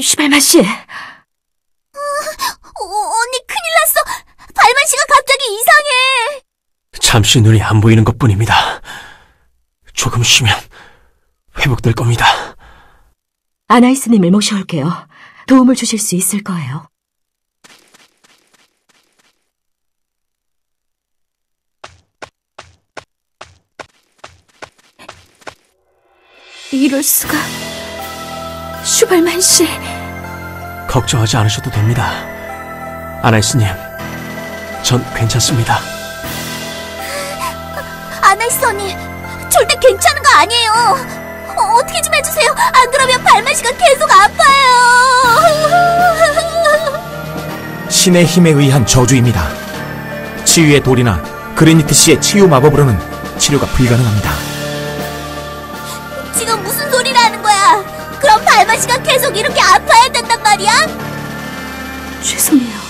슈발만 씨! 언니 큰일 났어! 발만 씨가 갑자기 이상해! 잠시 눈이 안 보이는 것뿐입니다. 조금 쉬면 회복될 겁니다. 아나이스님을 모셔올게요. 도움을 주실 수 있을 거예요. 이럴 수가... 슈발만 씨... 걱정하지 않으셔도 됩니다. 아나이스님, 전 괜찮습니다. 아나이스 언니, 절대 괜찮은 거 아니에요. 어떻게 좀 해주세요. 안 그러면 발만 씨가 계속 아파요. 신의 힘에 의한 저주입니다. 치유의 돌이나 그레니트 씨의 치유 마법으로는 치료가 불가능합니다. 지금 무슨 소리를 하는 거야? 그럼 발만 씨가 계속 이렇게 아파야 된단 말이야? 죄송해요.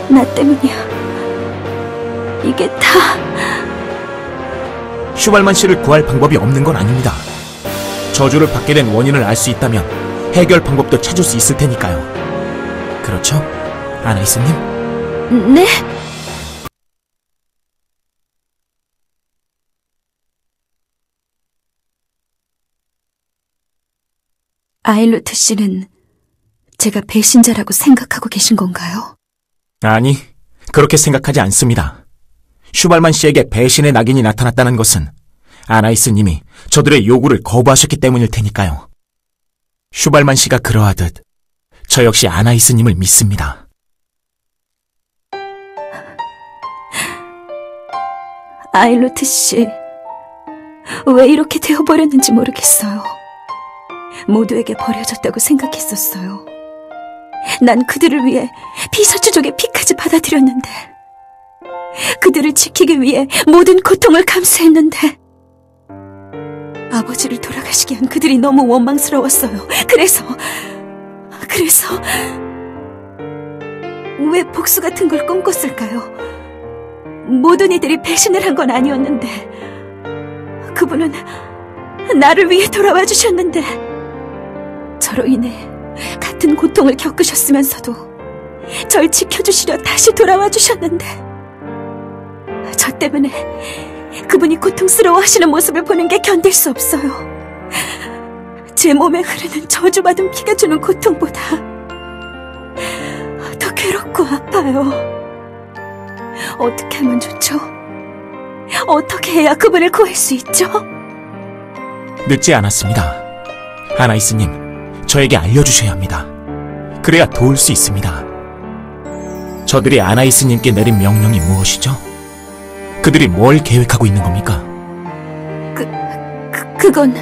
나 때문이야. 이게 다... 슈발만 씨를 구할 방법이 없는 건 아닙니다. 저주를 받게 된 원인을 알 수 있다면 해결 방법도 찾을 수 있을 테니까요. 그렇죠? 아나이스님? 네? 아일루트 씨는 제가 배신자라고 생각하고 계신 건가요? 아니, 그렇게 생각하지 않습니다. 슈발만 씨에게 배신의 낙인이 나타났다는 것은 아나이스님이 저들의 요구를 거부하셨기 때문일 테니까요. 슈발만 씨가 그러하듯 저 역시 아나이스님을 믿습니다. 아일루트 씨, 왜 이렇게 되어버렸는지 모르겠어요. 모두에게 버려졌다고 생각했었어요. 난 그들을 위해 피사추족의 피까지 받아들였는데, 그들을 지키기 위해 모든 고통을 감수했는데, 아버지를 돌아가시게 한 그들이 너무 원망스러웠어요. 그래서 왜 복수 같은 걸 꿈꿨을까요? 모든 이들이 배신을 한 건 아니었는데, 그분은 나를 위해 돌아와 주셨는데, 저로 인해 같은 고통을 겪으셨으면서도 절 지켜주시려 다시 돌아와 주셨는데, 저 때문에 그분이 고통스러워하시는 모습을 보는 게 견딜 수 없어요. 제 몸에 흐르는 저주받은 피가 주는 고통보다 더 괴롭고 아파요. 어떻게 하면 좋죠? 어떻게 해야 그분을 구할 수 있죠? 늦지 않았습니다. 아나이스님, 저에게 알려주셔야 합니다. 그래야 도울 수 있습니다. 저들이 아나이스님께 내린 명령이 무엇이죠? 그들이 뭘 계획하고 있는 겁니까? 그건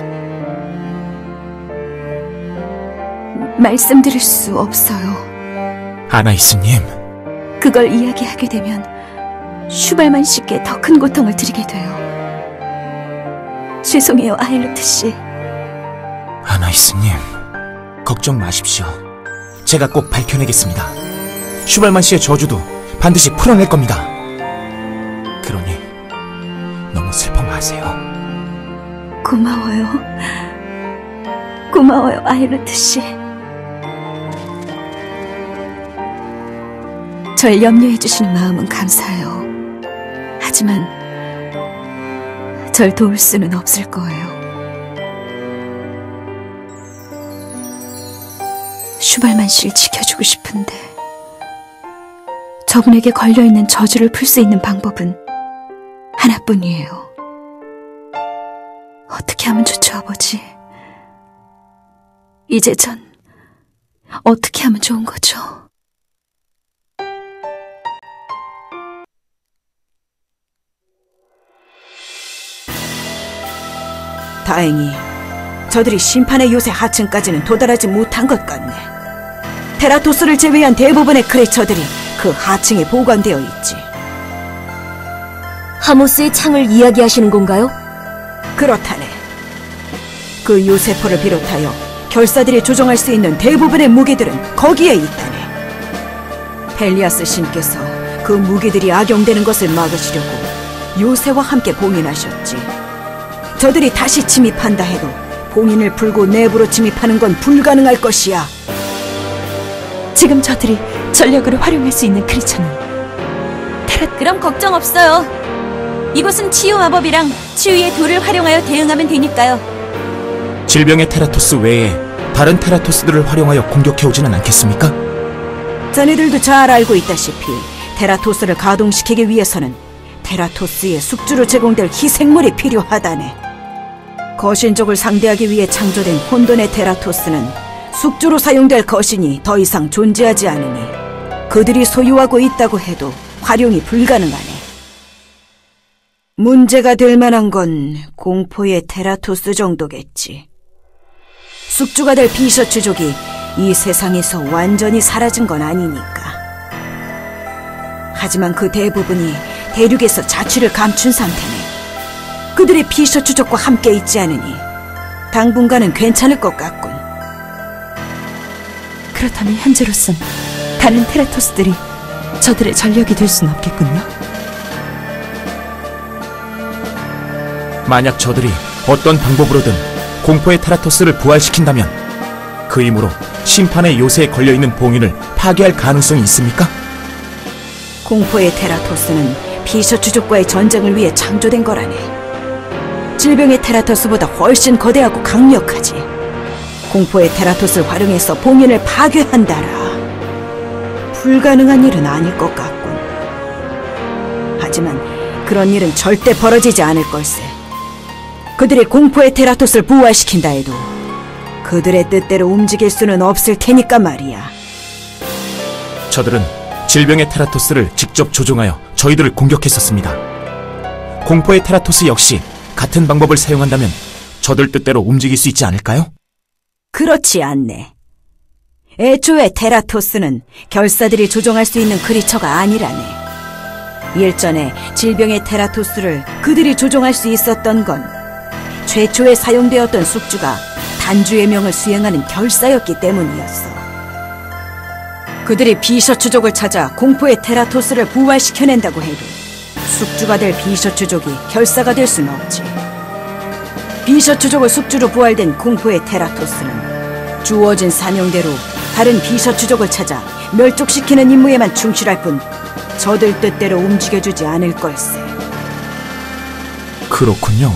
말씀드릴 수 없어요. 아나이스님, 그걸 이야기하게 되면 슈발만 씨께 더 큰 고통을 드리게 돼요. 죄송해요, 아일루트 씨. 아나이스님, 걱정 마십시오. 제가 꼭 밝혀내겠습니다. 슈발만 씨의 저주도 반드시 풀어낼 겁니다. 그러니 너무 슬퍼 마세요. 고마워요, 아일루트 씨. 절 염려해주시는 마음은 감사해요. 하지만 절 도울 수는 없을 거예요. 슈발만 씨를 지켜주고 싶은데, 저분에게 걸려있는 저주를 풀 수 있는 방법은 하나뿐이에요. 어떻게 하면 좋죠, 아버지? 이제 전 어떻게 하면 좋은 거죠? 다행히 저들이 심판의 요새 하층까지는 도달하지 못한 것 같네. 테라토스를 제외한 대부분의 크레처들이 그 하층에 보관되어 있지. 하모스의 창을 이야기하시는 건가요? 그렇다네. 그 요세포를 비롯하여 결사들이 조종할 수 있는 대부분의 무기들은 거기에 있다네. 펠리아스 신께서 그 무기들이 악용되는 것을 막으시려고 요새와 함께 봉인하셨지. 저들이 다시 침입한다 해도 봉인을 풀고 내부로 침입하는 건 불가능할 것이야. 지금 저들이 전력을 활용할 수 있는 크리처는 그럼 걱정 없어요. 이곳은 치유 마법이랑 치유의 돌을 활용하여 대응하면 되니까요. 질병의 테라토스 외에 다른 테라토스들을 활용하여 공격해오지는 않겠습니까? 자네들도 잘 알고 있다시피 테라토스를 가동시키기 위해서는 테라토스의 숙주로 제공될 희생물이 필요하다네. 거신족을 상대하기 위해 창조된 혼돈의 테라토스는 숙주로 사용될 거신이 더 이상 존재하지 않으니 그들이 소유하고 있다고 해도 활용이 불가능하네. 문제가 될 만한 건 공포의 테라토스 정도겠지. 숙주가 될 비셔츠족이 이 세상에서 완전히 사라진 건 아니니까. 하지만 그 대부분이 대륙에서 자취를 감춘 상태네. 그들의 비셔츠족과 함께 있지 않으니 당분간은 괜찮을 것 같군. 그렇다면 현재로선 다른 테라토스들이 저들의 전력이 될 수는 없겠군요. 만약 저들이 어떤 방법으로든 공포의 테라토스를 부활시킨다면 그 힘으로 심판의 요새에 걸려있는 봉인을 파괴할 가능성이 있습니까? 공포의 테라토스는 비셔츠족과의 전쟁을 위해 창조된 거라네. 질병의 테라토스보다 훨씬 거대하고 강력하지. 공포의 테라토스를 활용해서 봉인을 파괴한다라. 불가능한 일은 아닐 것 같군. 하지만 그런 일은 절대 벌어지지 않을 걸세. 그들이 공포의 테라토스를 부활시킨다 해도 그들의 뜻대로 움직일 수는 없을 테니까 말이야. 저들은 질병의 테라토스를 직접 조종하여 저희들을 공격했었습니다. 공포의 테라토스 역시 같은 방법을 사용한다면 저들 뜻대로 움직일 수 있지 않을까요? 그렇지 않네. 애초에 테라토스는 결사들이 조종할 수 있는 크리처가 아니라네. 일전에 질병의 테라토스를 그들이 조종할 수 있었던 건 최초에 사용되었던 숙주가 단주의 명을 수행하는 결사였기 때문이었어. 그들이 비셔츠족을 찾아 공포의 테라토스를 부활시켜낸다고 해도 숙주가 될 비셔츠족이 결사가 될 수는 없지. 비셔츠족을 숙주로 부활된 공포의 테라토스는 주어진 사명대로 다른 비셔츠족을 찾아 멸족시키는 임무에만 충실할 뿐 저들 뜻대로 움직여주지 않을 걸세. 그렇군요.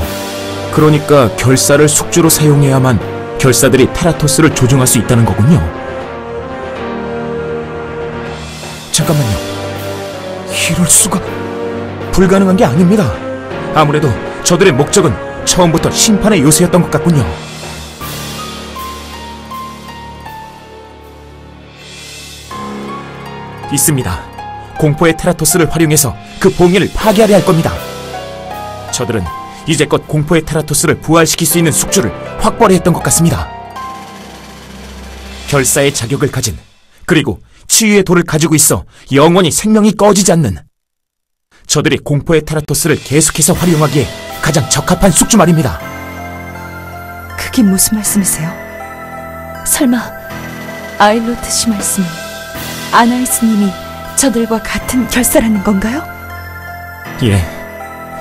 그러니까 결사를 숙주로 사용해야만 결사들이 테라토스를 조종할 수 있다는 거군요. 잠깐만요. 이럴 수가... 불가능한 게 아닙니다. 아무래도 저들의 목적은 처음부터 심판의 요새였던 것 같군요. 있습니다. 공포의 테라토스를 활용해서 그 봉인을 파괴하려 할 겁니다. 저들은 이제껏 공포의 테라토스를 부활시킬 수 있는 숙주를 확보하려 했던 것 같습니다. 결사의 자격을 가진, 그리고 치유의 돌을 가지고 있어 영원히 생명이 꺼지지 않는, 저들이 공포의 테라토스를 계속해서 활용하기에 가장 적합한 숙주 말입니다. 그게 무슨 말씀이세요? 설마 아일로트 씨 말씀은 아나이스님이 저들과 같은 결사라는 건가요? 예,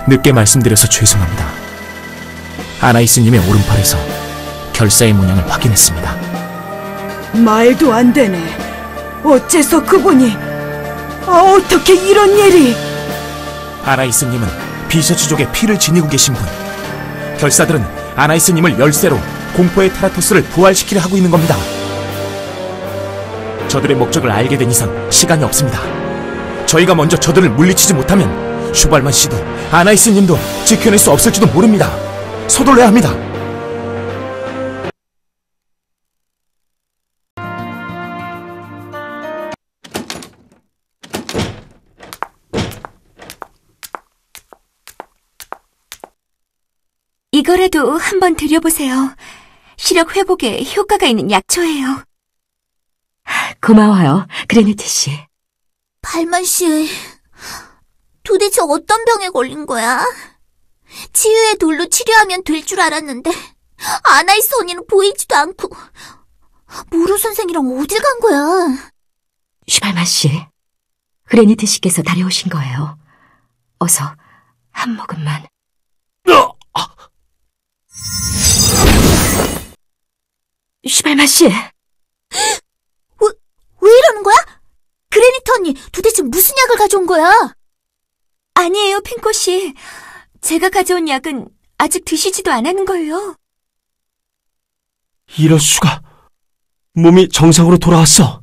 늦게 말씀드려서 죄송합니다. 아나이스님의 오른팔에서 결사의 문양을 확인했습니다. 말도 안 되네. 어째서 그분이... 어떻게 이런 일이... 아나이스님은 비셔츠족의 피를 지니고 계신 분. 결사들은 아나이스님을 열쇠로 공포의 테라토스를 부활시키려 하고 있는 겁니다. 저들의 목적을 알게 된 이상 시간이 없습니다. 저희가 먼저 저들을 물리치지 못하면 슈발만 씨도 아나이스님도 지켜낼 수 없을지도 모릅니다. 서둘러야 합니다. 이거라도 한번 드려보세요. 시력 회복에 효과가 있는 약초예요. 고마워요, 그레네트 씨. 발만 씨, 도대체 어떤 병에 걸린 거야? 치유의 돌로 치료하면 될 줄 알았는데 아나이스 언니는 보이지도 않고. 모로 선생이랑 어딜 간 거야? 슈발만 씨, 그레니트 씨께서 다려오신 거예요. 어서 한 모금만. 슈발만 씨, 왜 이러는 거야? 그래니터 언니, 도대체 무슨 약을 가져온 거야? 아니에요, 핑코 씨. 제가 가져온 약은 아직 드시지도 않았는 걸요. 이럴 수가. 몸이 정상으로 돌아왔어.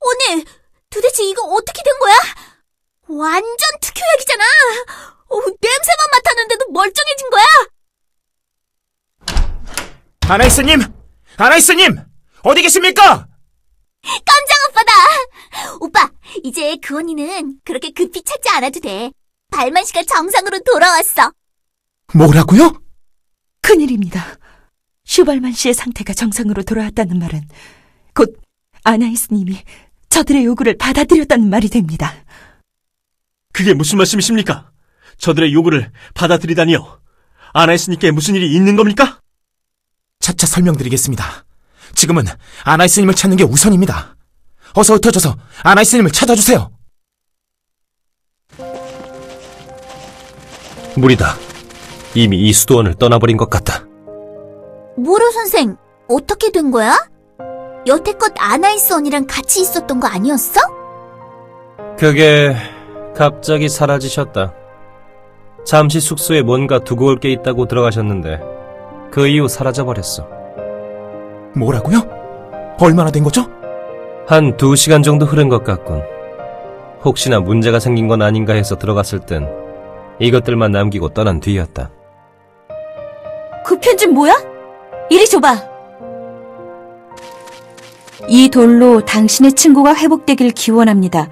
언니, 도대체 이거 어떻게 된 거야? 완전 특효약이잖아. 냄새만 맡았는데도 멀쩡해진 거야? 아나이스님! 아나이스님! 어디 계십니까? 깜짝 오빠다. 오빠, 이제 그 언니는 그렇게 급히 찾지 않아도 돼. 발만 씨가 정상으로 돌아왔어. 뭐라고요? 큰일입니다. 슈발만 씨의 상태가 정상으로 돌아왔다는 말은 곧 아나이스님이 저들의 요구를 받아들였다는 말이 됩니다. 그게 무슨 말씀이십니까? 저들의 요구를 받아들이다니요. 아나이스님께 무슨 일이 있는 겁니까? 차차 설명드리겠습니다. 지금은 아나이스님을 찾는 게 우선입니다. 어서 흩어져서 아나이스님을 찾아주세요. 무리다. 이미 이 수도원을 떠나버린 것 같다. 모로 선생, 어떻게 된 거야? 여태껏 아나이스 언니랑 같이 있었던 거 아니었어? 그게 갑자기 사라지셨다. 잠시 숙소에 뭔가 두고 올 게 있다고 들어가셨는데 그 이후 사라져버렸어. 뭐라고요? 얼마나 된 거죠? 한 2시간 정도 흐른 것 같군. 혹시나 문제가 생긴 건 아닌가 해서 들어갔을 땐 이것들만 남기고 떠난 뒤였다. 그 편지는 뭐야? 이리 줘봐. 이 돌로 당신의 친구가 회복되길 기원합니다.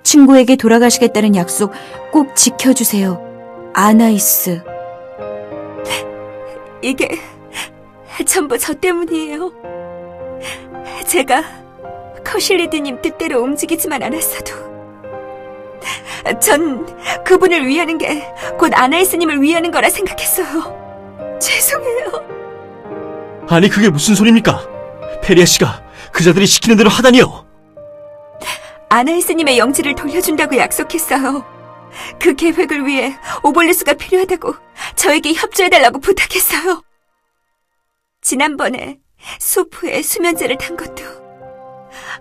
친구에게 돌아가시겠다는 약속 꼭 지켜주세요. 아나이스. 이게 전부 저 때문이에요. 제가 커실리드님 뜻대로 움직이지만 않았어도 전 그분을 위하는 게 곧 아나이스님을 위하는 거라 생각했어요. 죄송해요. 아니 그게 무슨 소리입니까? 페리아 씨가 그자들이 시키는 대로 하다니요. 아나이스님의 영지를 돌려준다고 약속했어요. 그 계획을 위해 오볼리스가 필요하다고 저에게 협조해달라고 부탁했어요. 지난번에 소프에 수면제를 탄 것도,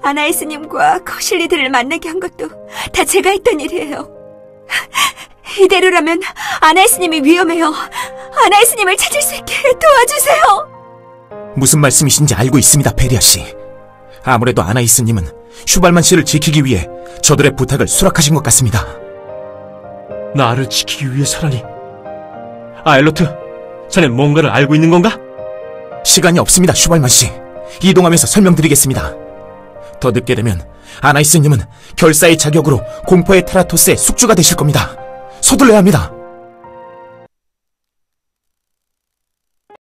아나이스님과 커실리들을 만나게 한 것도 다 제가 했던 일이에요. 이대로라면 아나이스님이 위험해요. 아나이스님을 찾을 수 있게 도와주세요. 무슨 말씀이신지 알고 있습니다, 페리아 씨. 아무래도 아나이스님은 슈발만 씨를 지키기 위해 저들의 부탁을 수락하신 것 같습니다. 나를 지키기 위해서라니. 아일로트, 자넨 뭔가를 알고 있는 건가? 시간이 없습니다, 슈발만 씨. 이동하면서 설명드리겠습니다. 더 늦게 되면 아나이스님은 결사의 자격으로 공포의 테라토스의 숙주가 되실 겁니다. 서둘러야 합니다.